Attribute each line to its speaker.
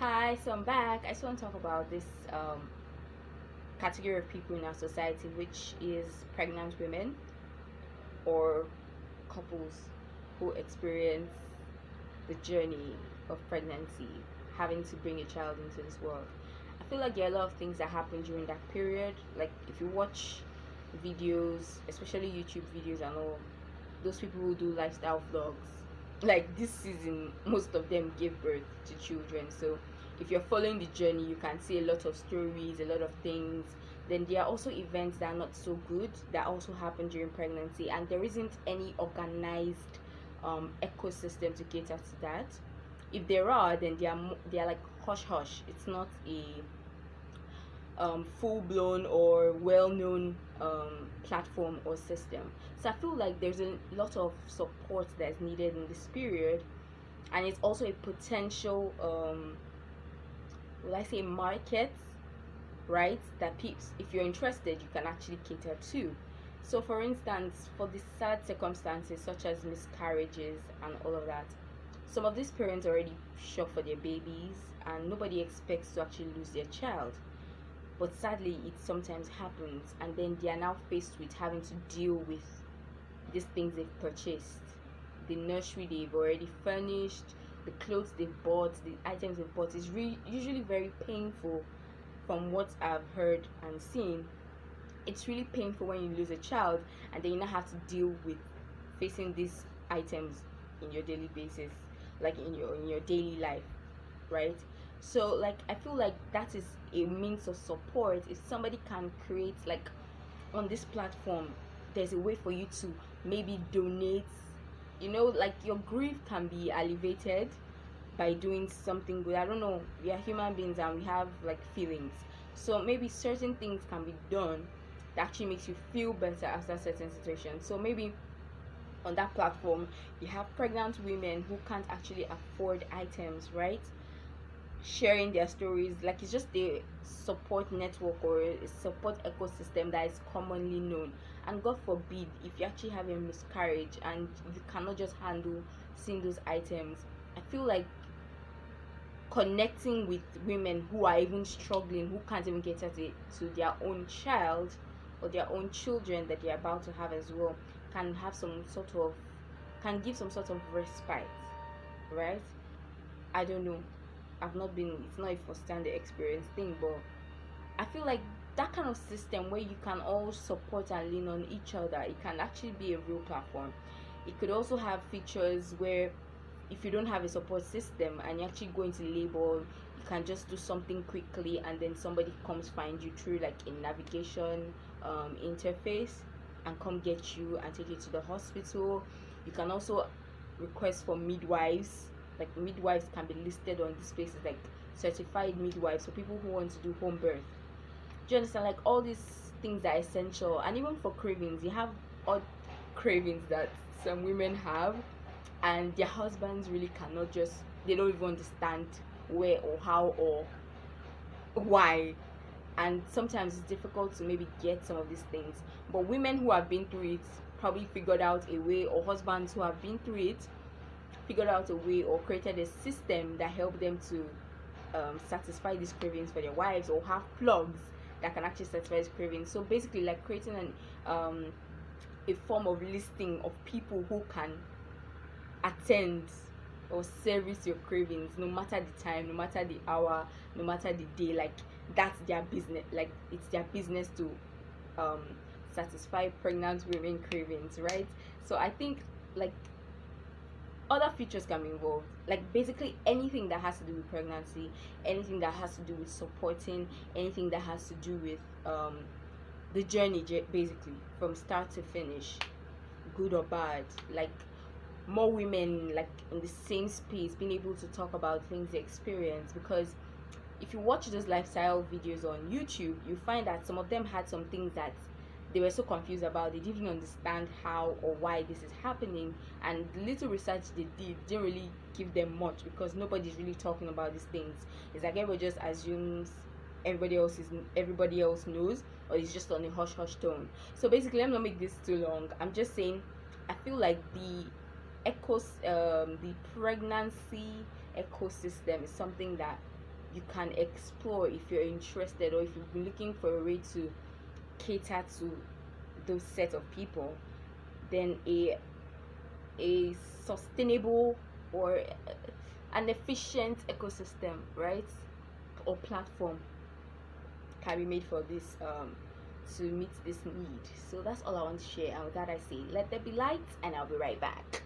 Speaker 1: Hi, so I'm back. I just want to talk about this category of people in our society, which is pregnant women or couples who experience the journey of pregnancy, having to bring a child into this world. I feel like there are a lot of things that happen during that period. Like if you watch videos, especially YouTube videos and all, those people who do lifestyle vlogs, like this season most of them give birth to children. So if you're following the journey, you can see a lot of stories, a lot of things. Then there are also events that are not so good that also happen during pregnancy, and there isn't any organized ecosystem to cater to that. If there are, then they are like hush hush. It's not a full blown or well known platform or system. So I feel like there's a lot of support that's needed in this period, and it's also a potential, will I say, market, right? That peeps, if you're interested, you can actually cater to. So, for instance, for the sad circumstances such as miscarriages and all of that, some of these parents already shop for their babies, and nobody expects to actually lose their child, but sadly it sometimes happens, and then they are now faced with having to deal with these things they've purchased, the nursery they've already furnished, the clothes they've bought, the items they've bought. Is usually very painful. From what I've heard and seen, it's really painful when you lose a child and then you now have to deal with facing these items in your daily basis, like in your daily life, right? So like I feel like that is a means of support. If somebody can create, like, on this platform, there's a way for you to maybe donate, like your grief can be alleviated by doing something good. I don't know, we are human beings and we have like feelings, so maybe certain things can be done that actually makes you feel better after certain situations. So maybe on that platform you have pregnant women who can't actually afford items, right, sharing their stories. Like it's just a support network or a support ecosystem that is commonly known. And god forbid, if you actually have a miscarriage and you cannot just handle seeing those items, I feel like connecting with women who are even struggling, who can't even get at it to their own child or their own children that they're about to have as well, can have some sort of, can give some sort of respite, right? I don't know. I've not been, it's not a first hand experience thing, but I feel like that kind of system where you can all support and lean on each other, it can actually be a real platform. It could also have features where if you don't have a support system and you actually go into labor, you can just do something quickly and then somebody comes find you through like a navigation interface and come get you and take you to the hospital. You can also request for midwives. Like midwives can be listed on these places, like certified midwives for people who want to do home birth. Do you understand? Like all these things are essential. And even for cravings, you have odd cravings that some women have, and their husbands really cannot just, they don't even understand where or how or why. And sometimes it's difficult to maybe get some of these things, but women who have been through it probably figured out a way, or husbands who have been through it figured out a way or created a system that helped them to satisfy these cravings for their wives, or have plugs that can actually satisfy these cravings. So basically like creating an a form of listing of people who can attend or service your cravings, no matter the time, no matter the hour, no matter the day. Like that's their business. Like it's their business to um satisfy pregnant women cravings, right? So I think like other features can be involved, like basically anything that has to do with pregnancy, anything that has to do with supporting, anything that has to do with the journey, basically from start to finish, good or bad. Like more women like in the same space being able to talk about things they experience, because if you watch those lifestyle videos on YouTube, you find that some of them had some things that they were so confused about, they didn't understand how or why this is happening, and the little research they didn't really give them much, because nobody's really talking about these things. It's like everybody just assumes everybody else knows, or it's just on a hush hush tone. So basically, let me not make this too long. I'm just saying I feel like the pregnancy ecosystem is something that you can explore if you're interested, or if you've been looking for a way to cater to those set of people. Then a sustainable or an efficient ecosystem, right, or platform can be made for this to meet this need. So that's all I want to share, and with that I say let there be light, and I'll be right back.